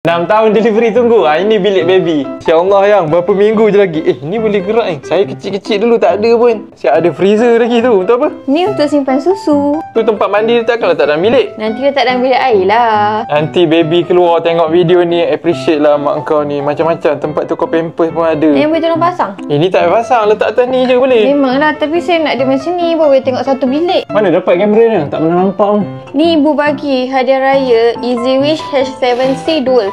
6 tahun delivery tunggu. Ini bilik baby. InsyaAllah yang berapa minggu je lagi. Ni boleh gerak ni. Saya kecil-kecil dulu tak ada pun. Siap ada freezer lagi tu. Untuk apa? Ni untuk simpan susu. Tu tempat mandi dia takkan letak dalam bilik. Nanti letak dalam bilik air lah. Nanti baby keluar tengok video ni, appreciate lah mak kau ni. Macam-macam tempat tukar pampers pun ada. Yang boleh tolong pasang? Ini tak payah pasang. Letak atas ni je boleh. Memanglah, tapi saya nak dia macam ni. Baru boleh tengok satu bilik. Mana dapat kamera ni? Tak pernah nampak pun. Ni ibu bagi hadiah raya EasyWish H7C Dual.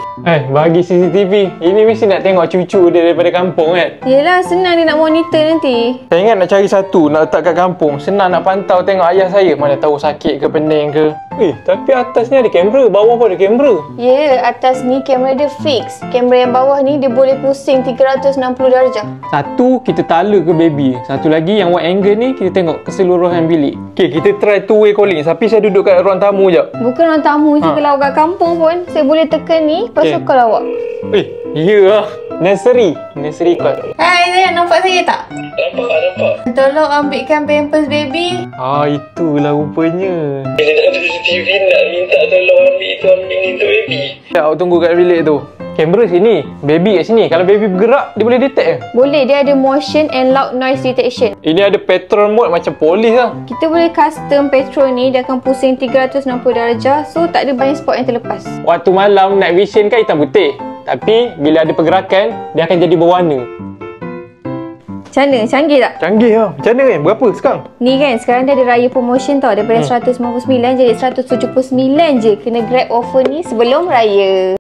Bagi CCTV. Ini mesti nak tengok cucu dia daripada kampung kan? Yelah, senang dia nak monitor nanti. Saya ingat nak cari satu, nak letak kat kampung. Senang nak pantau tengok ayah saya. Mana tahu sakit ke pening ke. Tapi atas ni ada kamera, bawah pun ada kamera. Ya, atas ni kamera dia fix. Kamera yang bawah ni dia boleh pusing 360 darjah. Satu, kita tala ke baby. Satu lagi yang wide angle ni, kita tengok keseluruhan bilik. Okay, kita try two way calling. Tapi saya duduk kat ruang tamu jap. Bukan ruang tamu je, kalau kat kampung pun saya boleh tekan ni, lepas tu call awak. Ya lah. Nursery call. Hai, saya nampak saya tak? Nampak. Tolong ambilkan pampers baby. Itulah rupanya. Bila nak ada CCTV nak minta tolong ambil ni untuk baby. Awak tunggu kat bilik tu. Kamera sini, baby kat sini. Kalau baby bergerak, dia boleh detect ke? Boleh, dia ada motion and loud noise detection. Ini ada petrol mode macam polis lah. Kita boleh custom petrol ni, dia akan pusing 360 darjah. So, tak ada banyak spot yang terlepas. Waktu malam night vision kan hitam putih. Tapi bila ada pergerakan, dia akan jadi berwarna. Macam mana? Canggih tak? Canggih lah. Macam mana kan? Berapa sekarang? Ni kan, sekarang dia ada raya promotion tau. Daripada 199 jadi 179 je. Kena grab offer ni sebelum raya.